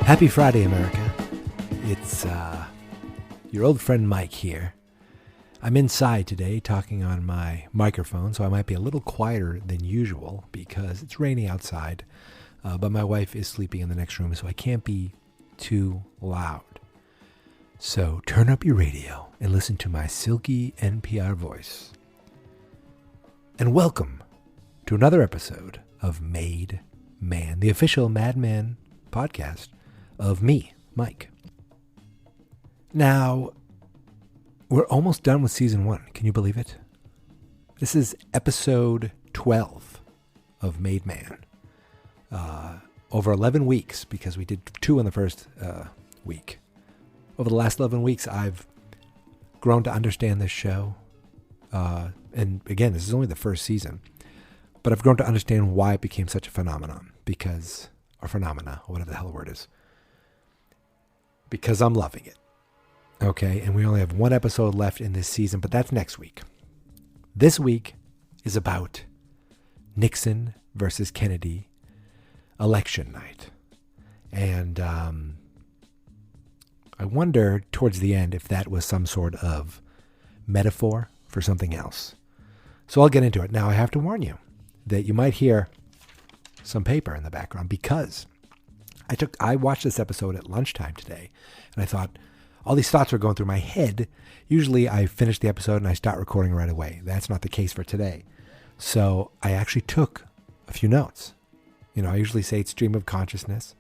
Happy Friday, America. It's your old friend Mike here. I'm inside today talking on my microphone, so I might be a little quieter than usual because it's raining outside, but my wife is sleeping in the next room, so I can't be too loud. So turn up your radio and listen to my silky NPR voice. And welcome to another episode of Made Man, the official Madman podcast of me, Mike. Now, we're almost done with season 1. Can you believe it? This is episode 12 of Made Man. Over 11 weeks, because we did 2 in the first week. Over the last 11 weeks, I've grown to understand this show. And again, this is only the first season. But I've grown to understand why it became such a phenomenon. Or phenomena, or whatever the hell the word is. Because I'm loving it. Okay, and we only have 1 episode left in this season, but that's next week. This week is about Nixon versus Kennedy election night. And I wonder towards the end if that was some sort of metaphor for something else. So I'll get into it. Now, I have to warn you that you might hear some paper in the background because I watched this episode at lunchtime today, and I thought all these thoughts were going through my head. Usually I finish the episode and I start recording right away. That's not the case for today. So I actually took a few notes. You know, I usually say it's stream of consciousness,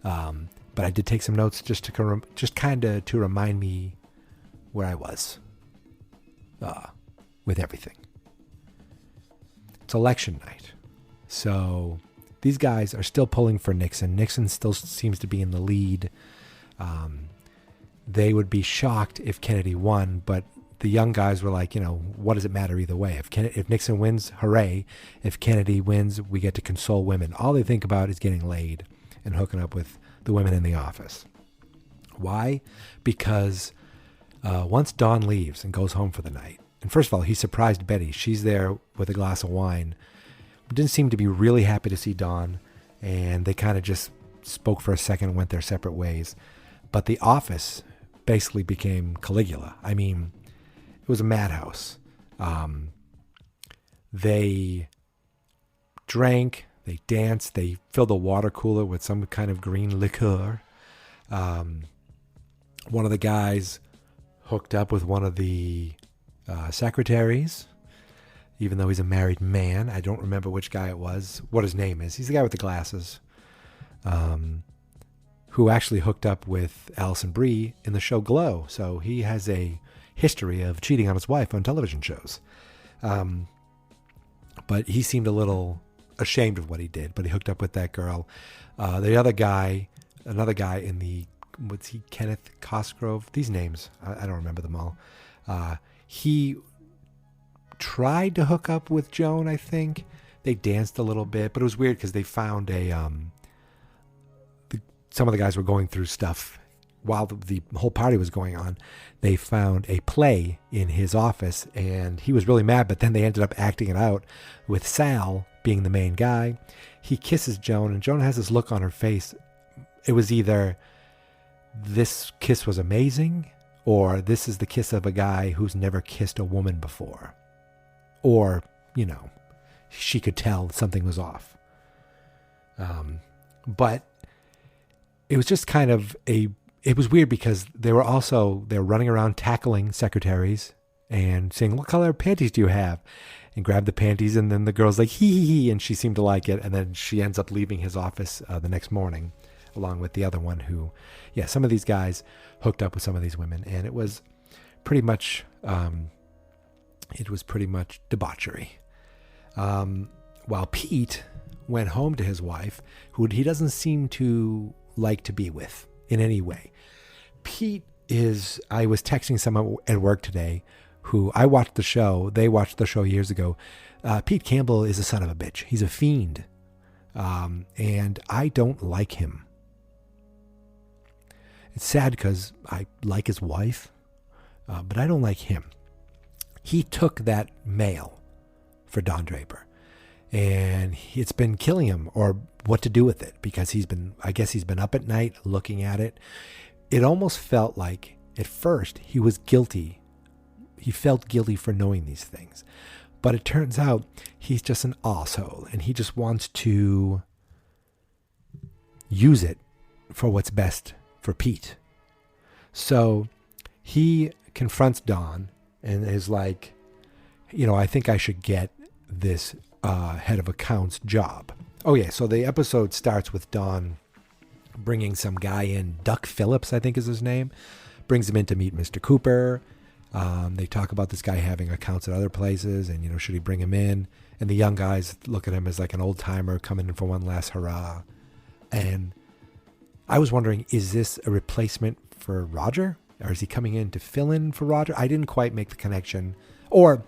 but I did take some notes just kind of to remind me where I was with everything. It's election night, so these guys are still pulling for Nixon. Nixon still seems to be in the lead. They would be shocked if Kennedy won, but the young guys were like, you know, what does it matter either way? If Nixon wins, hooray. If Kennedy wins, we get to console women. All they think about is getting laid and hooking up with the women in the office. Why? Because once Don leaves and goes home for the night, and first of all, he surprised Betty. She's there with a glass of wine. Didn't seem to be really happy to see Don, and they kind of just spoke for a second and went their separate ways. But the office basically became Caligula. I mean, it was a madhouse. They drank, they danced, they filled a water cooler with some kind of green liqueur. One of the guys hooked up with one of the secretaries, even though he's a married man. I don't remember which guy it was, what his name is. He's the guy with the glasses, who actually hooked up with Alison Brie in the show Glow. So he has a history of cheating on his wife on television shows. But he seemed a little ashamed of what he did, but he hooked up with that girl. The other guy, another guy in the, what's he, Kenneth Cosgrove? These names, I don't remember them all. He tried to hook up with Joan, I think. They danced a little bit, but it was weird because they found some of the guys were going through stuff while the whole party was going on. They found a play in his office, and he was really mad, but then they ended up acting it out with Sal being the main guy. He kisses Joan, and Joan has this look on her face. It was either this kiss was amazing, or this is the kiss of a guy who's never kissed a woman before. Or, you know, she could tell something was off. But it was just kind of it was weird because they were running around tackling secretaries and saying, what color panties do you have? And grab the panties, and then the girl's like, hee, and she seemed to like it. And then she ends up leaving his office the next morning, along with the other one who, some of these guys hooked up with some of these women. And it was pretty much debauchery. While Pete went home to his wife, who he doesn't seem to like to be with in any way. I was texting someone at work today who I watched the show. They watched the show years ago. Pete Campbell is a son of a bitch. He's a fiend. And I don't like him. It's sad because I like his wife, but I don't like him. He took that mail for Don Draper. and it's been killing him, or what to do with it, because I guess he's been up at night looking at it. It almost felt like at first he was guilty. He felt guilty for knowing these things. But it turns out he's just an asshole, and he just wants to use it for what's best for Pete. So he confronts Don and is like, I think I should get this head of accounts job. Oh yeah, so the episode starts with Don bringing some guy in, Duck Phillips, I think is his name, brings him in to meet Mr. Cooper. They talk about this guy having accounts at other places, and should he bring him in? And the young guys look at him as like an old timer coming in for one last hurrah. And I was wondering, is this a replacement for Roger, or is he coming in to fill in for Roger? I didn't quite make the connection. Or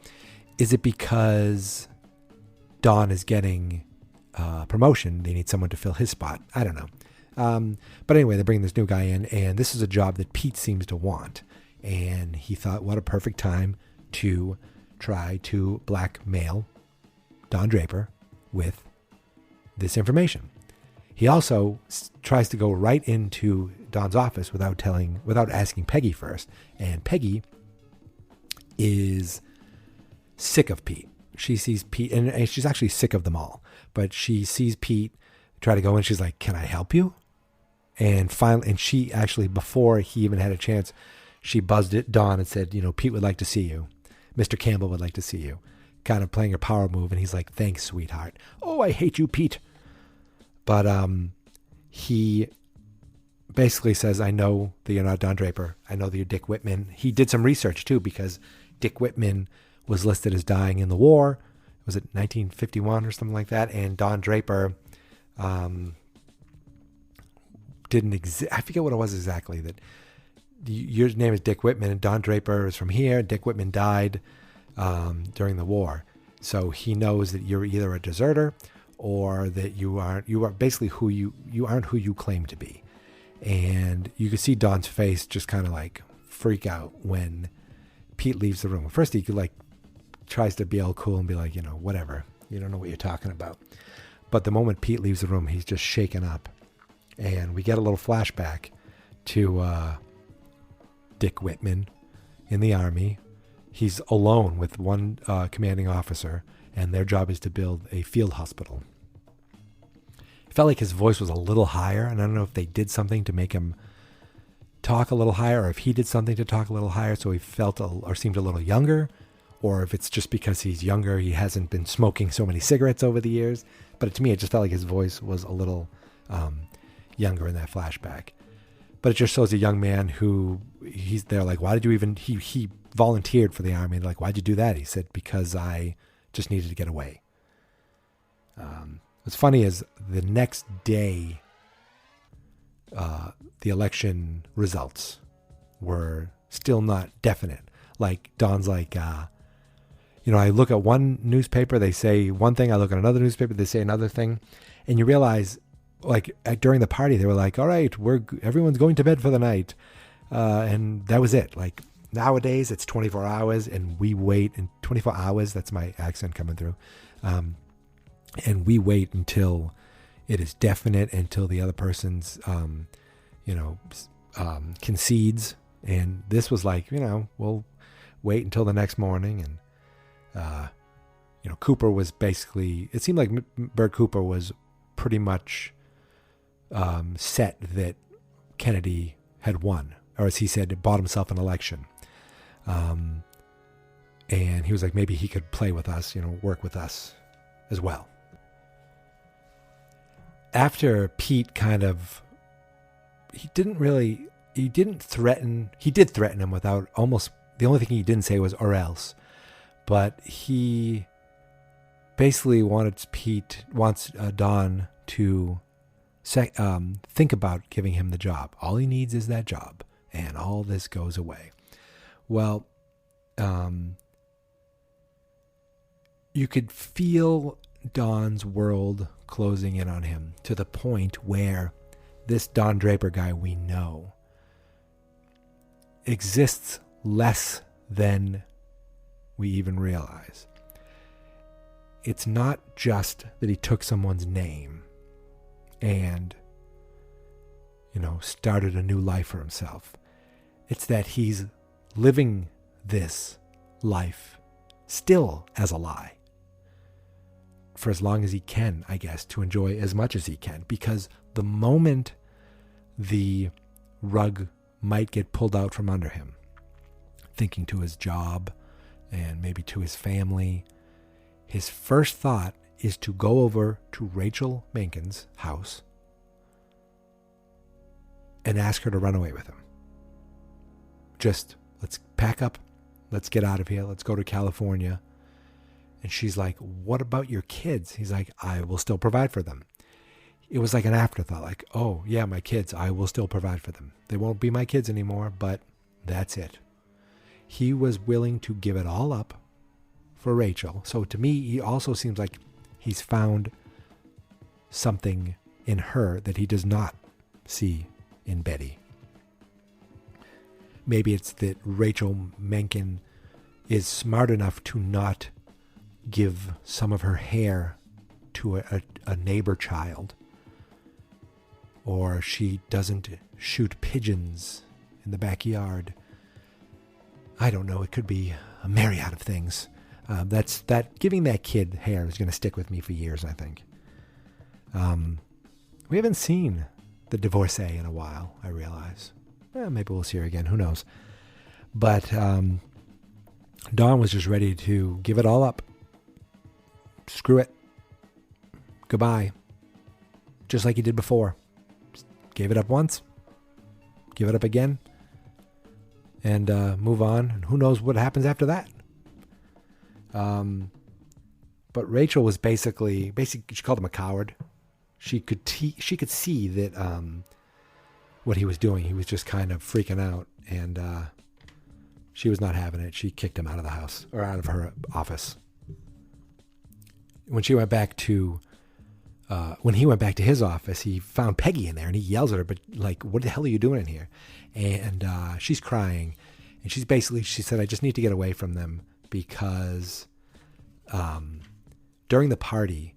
is it because Don is getting promotion, they need someone to fill his spot? I don't know. But anyway, they bring this new guy in, and this is a job that Pete seems to want. And he thought, what a perfect time to try to blackmail Don Draper with this information. He also tries to go right into Don's office without asking Peggy first. And Peggy is sick of Pete. She sees Pete, and she's actually sick of them all. But she sees Pete try to go in. She's like, "Can I help you?" And finally, and she actually, before he even had a chance, she buzzed at Don and said, "Pete would like to see you. Mr. Campbell would like to see you." Kind of playing her power move. And he's like, "Thanks, sweetheart." "Oh, I hate you, Pete." But he basically says, "I know that you're not Don Draper. I know that you're Dick Whitman." He did some research too, because Dick Whitman was listed as dying in the war. Was it 1951 or something like that? And Don Draper didn't exist. I forget what it was exactly. That your name is Dick Whitman, and Don Draper is from here. Dick Whitman died during the war, so he knows that you're either a deserter or that you are basically you aren't who you claim to be. And you can see Don's face just kind of like freak out when Pete leaves the room. At first he tries to be all cool and be like, whatever, you don't know what you're talking about. But the moment Pete leaves the room, he's just shaken up. And we get a little flashback to Dick Whitman in the Army. He's alone with one commanding officer, and their job is to build a field hospital. It felt like his voice was a little higher, and I don't know if they did something to make him talk a little higher, or if he did something to talk a little higher so he felt or seemed a little younger, or if it's just because he's younger, he hasn't been smoking so many cigarettes over the years. But to me, it just felt like his voice was a little younger in that flashback. But it just shows a young man who he's there like, why did you even, he volunteered for the Army. And like, why'd you do that? He said, because I just needed to get away. What's funny is the next day, the election results were still not definite. Like Don's like, I look at one newspaper, they say one thing. I look at another newspaper, they say another thing. And you realize, like during the party, they were like, all right, everyone's going to bed for the night. And that was it. Like nowadays it's 24 hours and we wait in 24 hours. That's my accent coming through. And we wait until it is definite, until the other person's, concedes. And this was like, we'll wait until the next morning. And, Cooper was basically, it seemed like Bert Cooper was pretty much set that Kennedy had won, or as he said, bought himself an election. And he was like, maybe he could play with us, work with us as well. After Pete he did threaten him without almost, the only thing he didn't say was or else. But he basically wants Don to think about giving him the job. All he needs is that job, and all this goes away. Well, you could feel Don's world closing in on him to the point where this Don Draper guy we know exists less than we even realize. it's not just that he took someone's name and, started a new life for himself. It's that he's living this life still as a lie for as long as he can, I guess, to enjoy as much as he can. Because the moment the rug might get pulled out from under him, thinking to his job and maybe to his family, his first thought is to go over to Rachel Menken's house and ask her to run away with him. Just, let's pack up, let's get out of here, let's go to California. And she's like, what about your kids? He's like, I will still provide for them. It was like an afterthought, like, oh yeah, my kids, I will still provide for them. They won't be my kids anymore, but that's it. He was willing to give it all up for Rachel. So to me, he also seems like he's found something in her that he does not see in Betty. Maybe it's that Rachel Menken is smart enough to not give some of her hair to a neighbor child, or she doesn't shoot pigeons in the backyard. I don't know. It could be a myriad of things. Giving that kid hair is going to stick with me for years, I think. We haven't seen the divorcee in a while, I realize. Maybe we'll see her again. Who knows? But Don was just ready to give it all up. Screw it. Goodbye. Just like he did before. Just gave it up once. Give it up again. And move on. And who knows what happens after that. But Rachel was basically she called him a coward. She could see that what he was doing. He was just kind of freaking out, and she was not having it. She kicked him out of the house, or out of her office. When he went back to his office, he found Peggy in there, and he yells at her, but like, what the hell are you doing in here? And she's crying, and she said, I just need to get away from them because during the party,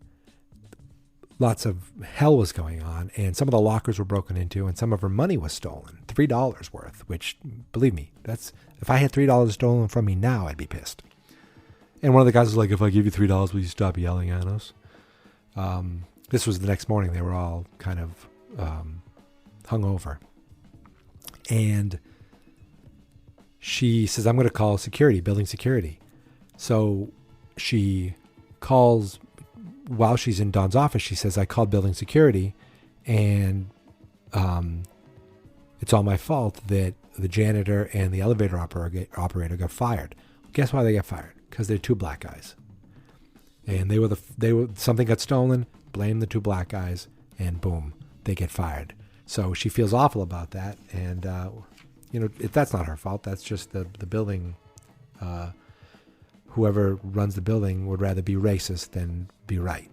lots of hell was going on, and some of the lockers were broken into, and some of her money was stolen, $3 worth, which, believe me, if I had $3 stolen from me now, I'd be pissed. And one of the guys was like, if I give you $3, will you stop yelling at us? This was the next morning. They were all kind of hungover. And she says, I'm going to call security, building security. So she calls, while she's in Don's office, she says, I called building security, and it's all my fault that the janitor and the elevator operator got fired. Guess why they got fired? Because they're two black guys. And something got stolen, blame the two black guys, and boom, they get fired. So she feels awful about that, and that's not her fault. That's just the building. Whoever runs the building would rather be racist than be right.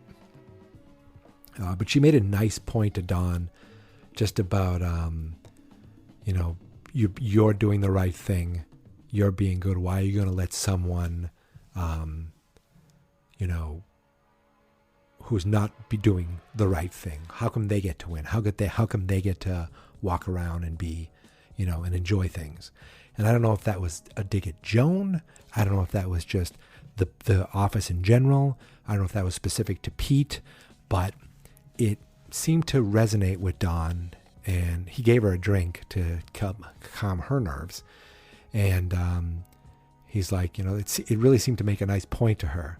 But she made a nice point to Don, just about you're doing the right thing, you're being good. Why are you going to let someone who's not be doing the right thing? How come they get to win? How come they get to walk around and be, and enjoy things? And I don't know if that was a dig at Joan. I don't know if that was just the office in general. I don't know if that was specific to Pete, but it seemed to resonate with Don, and he gave her a drink to calm her nerves. And he's like, it really seemed to make a nice point to her.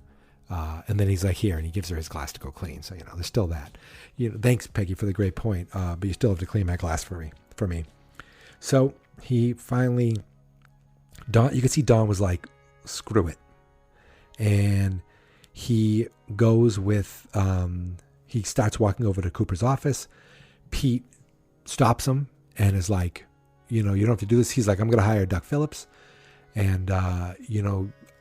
And then he's like, here, and he gives her his glass to go clean. So, there's still that. Thanks, Peggy, for the great point. But you still have to clean my glass for me. So he finally, you could see Don was like, screw it. And he goes with, he starts walking over to Cooper's office. Pete stops him and is like, you don't have to do this. He's like, I'm going to hire Doc Phillips. And,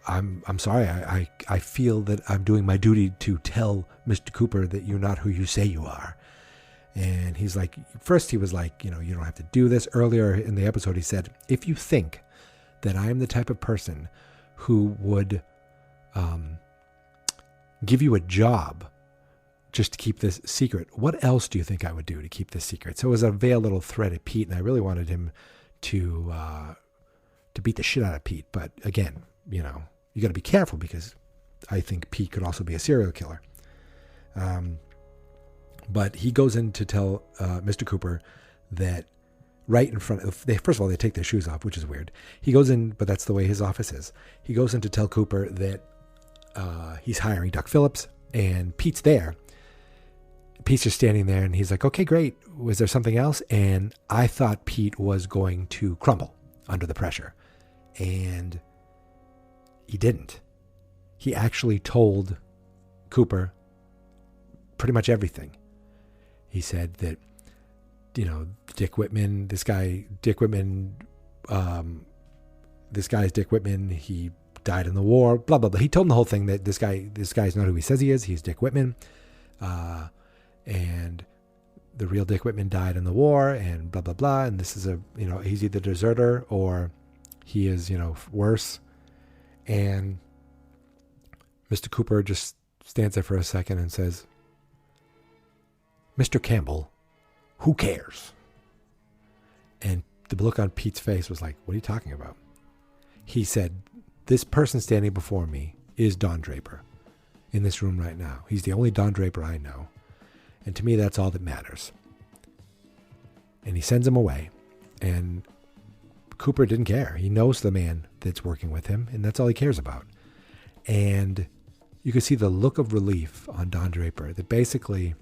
I'm sorry. I feel that I'm doing my duty to tell Mr. Cooper that you're not who you say you are. And he's like, first he was like, you don't have to do this. Earlier in the episode, he said, if you think that I am the type of person who would give you a job just to keep this secret. What else do you think I would do to keep this secret? So it was a veiled little threat at Pete, and I really wanted him to beat the shit out of Pete. But again, you got to be careful because I think Pete could also be a serial killer. But he goes in to tell Mr. Cooper that right in front of, first of all, they take their shoes off, which is weird. He goes in, but that's the way his office is. He goes in to tell Cooper that he's hiring Duck Phillips, and Pete's there. Pete's just standing there, and he's like, okay, great. Was there something else? And I thought Pete was going to crumble under the pressure. And he didn't. He actually told Cooper pretty much everything. He said that, Dick Whitman, this guy's Dick Whitman, he died in the war, blah, blah, blah. He told him the whole thing that this guy's not who he says he is. He's Dick Whitman. And the real Dick Whitman died in the war and blah, blah, blah. And this is he's either a deserter or he is, worse. And Mr. Cooper just stands there for a second and says, Mr. Campbell, who cares? And the look on Pete's face was like, what are you talking about? He said, this person standing before me is Don Draper in this room right now. He's the only Don Draper I know. And to me, that's all that matters. And he sends him away. And Cooper didn't care. He knows the man that's working with him, and that's all he cares about. And you could see the look of relief on Don Draper, that basically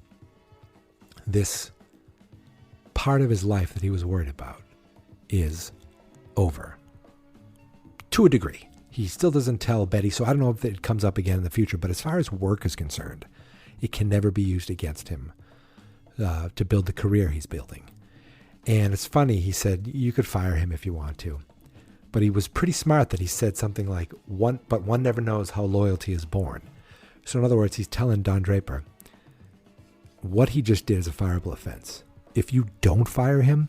this part of his life that he was worried about is over. To a degree. He still doesn't tell Betty, so I don't know if it comes up again in the future, but as far as work is concerned, it can never be used against him to build the career he's building. And it's funny, he said, you could fire him if you want to. But he was pretty smart that he said something like, but one never knows how loyalty is born. So in other words, he's telling Don Draper, what he just did is a fireable offense. If you don't fire him,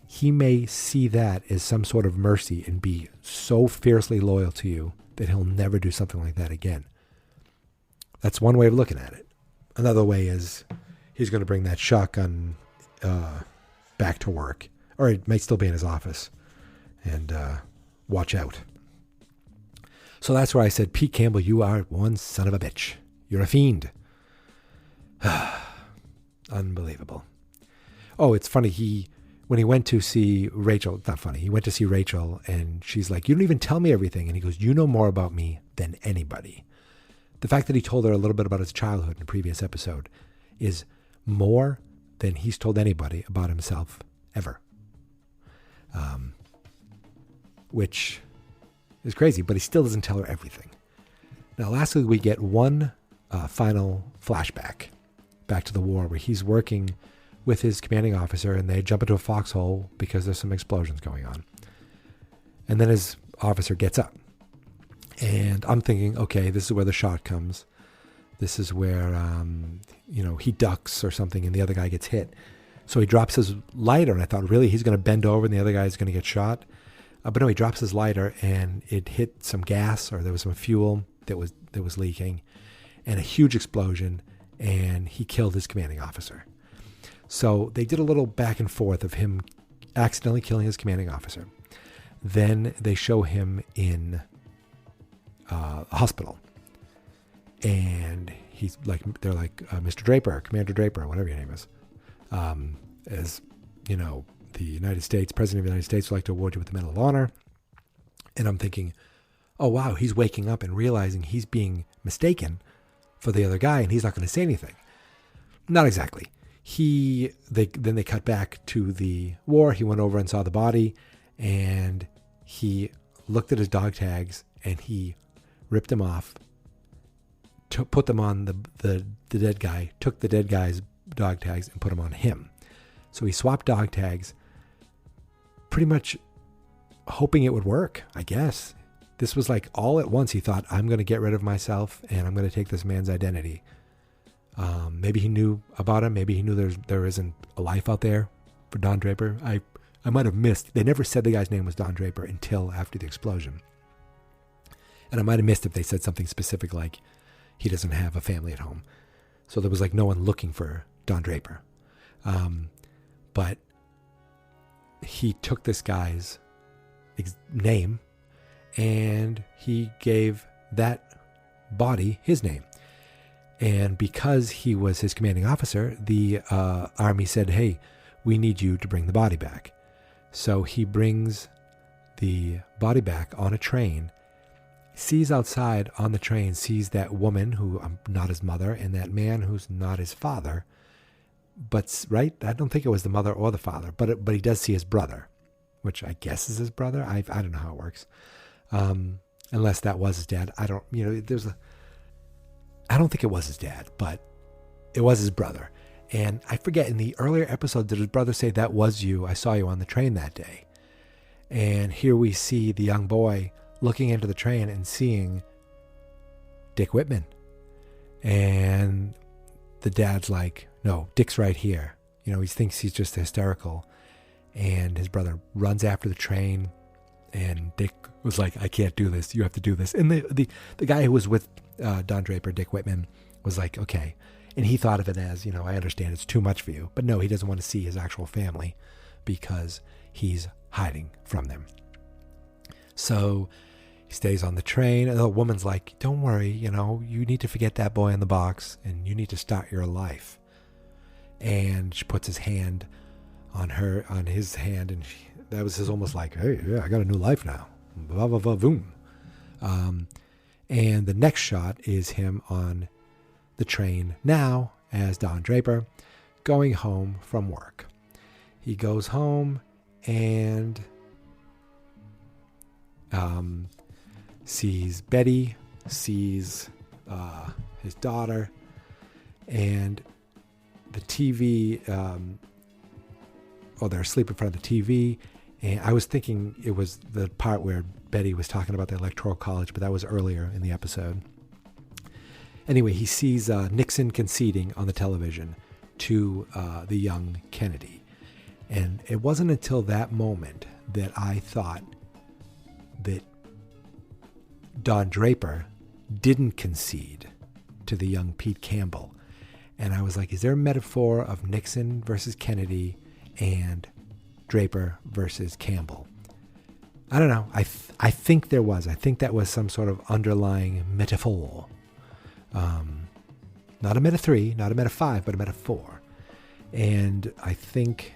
he may see that as some sort of mercy and be so fiercely loyal to you that he'll never do something like that again. That's one way of looking at it. Another way is he's going to bring that shotgun back to work. Or it may still be in his office. And watch out. So that's where I said, Pete Campbell, you are one son of a bitch. You're a fiend. Unbelievable. Oh, it's funny. When he went to see Rachel, not funny, he went to see Rachel and she's like, you don't even tell me everything. And he goes, you know more about me than anybody. The fact that he told her a little bit about his childhood in a previous episode is more than he's told anybody about himself ever. Which is crazy, but he still doesn't tell her everything. Now, lastly, we get one final flashback back to the war where he's working with his commanding officer and they jump into a foxhole because there's some explosions going on. And then his officer gets up. And I'm thinking, okay, this is where the shot comes. This is where, he ducks or something and the other guy gets hit. So he drops his lighter and I thought, really, he's going to bend over and the other guy's going to get shot? But no, he drops his lighter and it hit some gas or there was some fuel that was leaking and a huge explosion and he killed his commanding officer. So they did a little back and forth of him accidentally killing his commanding officer. Then they show him in a hospital. And he's like, they're like, Mr. Draper, Commander Draper, whatever your name is. As you know, the United States, President of the United States would like to award you with the Medal of Honor. And I'm thinking, oh, wow, he's waking up and realizing he's being mistaken for the other guy and he's not going to say anything. Not exactly. Then they cut back to the war. He went over and saw the body and he looked at his dog tags and he ripped them off, put them on the dead guy, took the dead guy's dog tags and put them on him. So he swapped dog tags, pretty much hoping it would work, I guess. This was like all at once. He thought, I'm going to get rid of myself and I'm going to take this man's identity. Maybe he knew about him. Maybe he knew there isn't a life out there for Don Draper. I might have missed. They never said the guy's name was Don Draper until after the explosion. And I might have missed if they said something specific like, he doesn't have a family at home. So there was like no one looking for Don Draper. But he took this guy's name and he gave that body his name. And because he was his commanding officer, the army said, hey, we need you to bring the body back. So he brings the body back on a train, sees outside on the train, sees that woman who not his mother and that man who's not his father. But, right, I don't think it was the mother or the father, but he does see his brother, which I guess is his brother. I don't know how it works. Unless that was his dad. I don't think it was his dad, but it was his brother. And I forget, in the earlier episode, did his brother say, that was you, I saw you on the train that day. And here we see the young boy looking into the train and seeing Dick Whitman. And the dad's like, no, Dick's right here. He thinks he's just hysterical. And his brother runs after the train. And Dick was like, I can't do this. You have to do this. And the guy who was with Don Draper, Dick Whitman, was like, okay. And he thought of it as, I understand it's too much for you. But no, he doesn't want to see his actual family because he's hiding from them. So he stays on the train. And the woman's like, don't worry, you need to forget that boy in the box and you need to start your life. And she puts his hand on his hand. And that was his almost like, hey, yeah, I got a new life now. Blah, blah, blah, boom. And the next shot is him on the train now as Don Draper going home from work. He goes home and sees Betty, sees his daughter, and the TV, they're asleep in front of the TV. And I was thinking it was the part where Betty was talking about the Electoral College, but that was earlier in the episode. Anyway, he sees Nixon conceding on the television to the young Kennedy. And it wasn't until that moment that I thought that Don Draper didn't concede to the young Pete Campbell. And I was like, is there a metaphor of Nixon versus Kennedy and Draper versus Campbell? I don't know. I think there was. I think that was some sort of underlying metaphor. Not a meta 3, not a meta 5, but a meta 4. And I think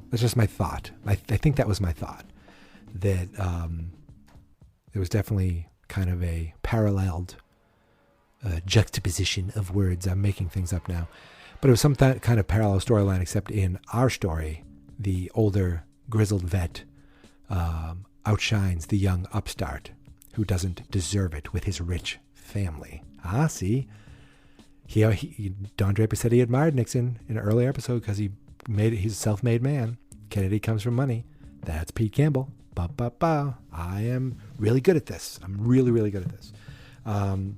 that's just my thought. I think that was my thought. That there was definitely kind of a paralleled juxtaposition of words. I'm making things up now. But it was some kind of parallel storyline, except in our story, the older grizzled vet outshines the young upstart who doesn't deserve it with his rich family. See? Don Draper said he admired Nixon in an earlier episode because he's a self-made man. Kennedy comes from money. That's Pete Campbell. I am really good at this. I'm really, really good at this. And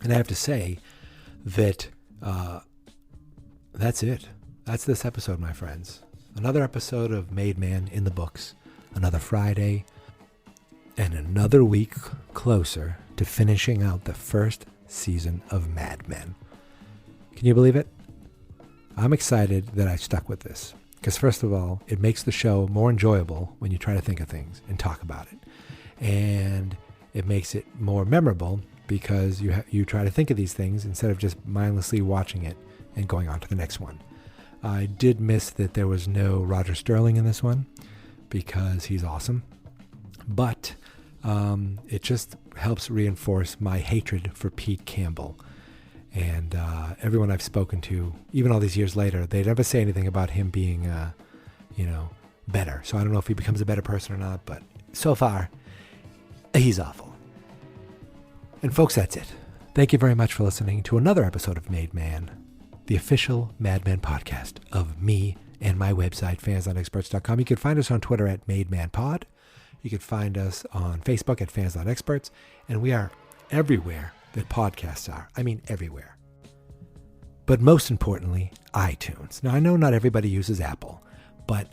I have to say that that's it. That's this episode, my friends. Another episode of Made Man in the books. Another Friday. And another week closer to finishing out the first season of Mad Men. Can you believe it? I'm excited that I stuck with this. Because first of all, it makes the show more enjoyable when you try to think of things and talk about it. And it makes it more memorable because you try to think of these things instead of just mindlessly watching it and going on to the next one. I did miss that there was no Roger Sterling in this one because he's awesome. But it just helps reinforce my hatred for Pete Campbell. And everyone I've spoken to, even all these years later, they never say anything about him being, better. So I don't know if he becomes a better person or not, but so far, he's awful. And folks, that's it. Thank you very much for listening to another episode of Made Man, the official Mad Men podcast of me and my website, fansnotexperts.com. You can find us on Twitter at MadeManPod. You can find us on Facebook at fansnotexperts. And we are everywhere that podcasts are. I mean, everywhere. But most importantly, iTunes. Now, I know not everybody uses Apple, but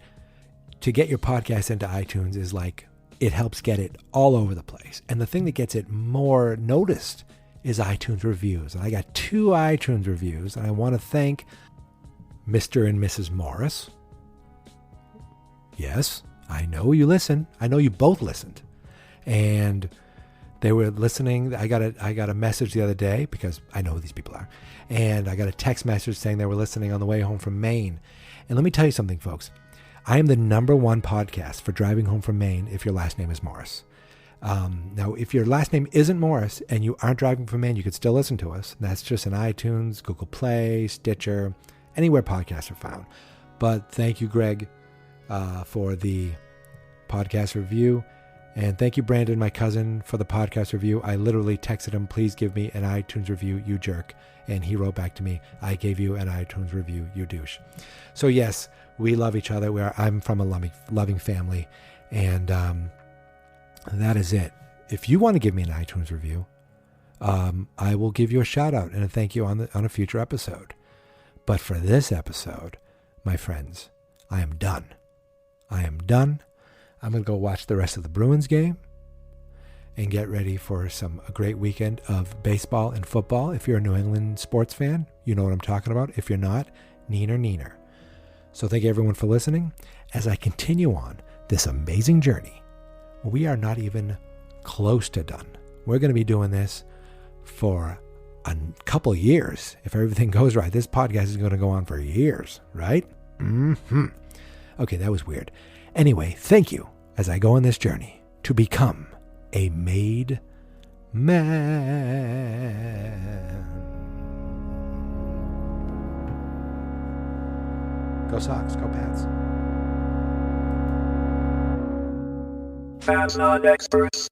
to get your podcast into iTunes is like it helps get it all over the place. And the thing that gets it more noticed is iTunes reviews. And I got 2 iTunes reviews, and I want to thank Mr. and Mrs. Morris. Yes, I know you listen. I know you both listened. And they were listening. I got a message the other day, because I know who these people are. And I got a text message saying they were listening on the way home from Maine. And let me tell you something, folks. I am the #1 podcast for driving home from Maine if your last name is Morris. Now, if your last name isn't Morris and you aren't driving from Maine, you could still listen to us. That's just in iTunes, Google Play, Stitcher, anywhere podcasts are found. But thank you, Greg, for the podcast review. And thank you, Brandon, my cousin, for the podcast review. I literally texted him, please give me an iTunes review, you jerk. And he wrote back to me, I gave you an iTunes review, you douche. So yes, we love each other. I'm from a loving family. And that is it. If you want to give me an iTunes review, I will give you a shout out and a thank you on a future episode. But for this episode, my friends, I am done. I am done. I'm going to go watch the rest of the Bruins game and get ready for a great weekend of baseball and football. If you're a New England sports fan, you know what I'm talking about. If you're not, neener. So thank you everyone for listening. As I continue on this amazing journey, we are not even close to done. We're going to be doing this for a couple years. If everything goes right, this podcast is going to go on for years, right? Okay, that was weird. Anyway, thank you as I go on this journey to become a made man. Go Sox, go Pats. Fans not experts.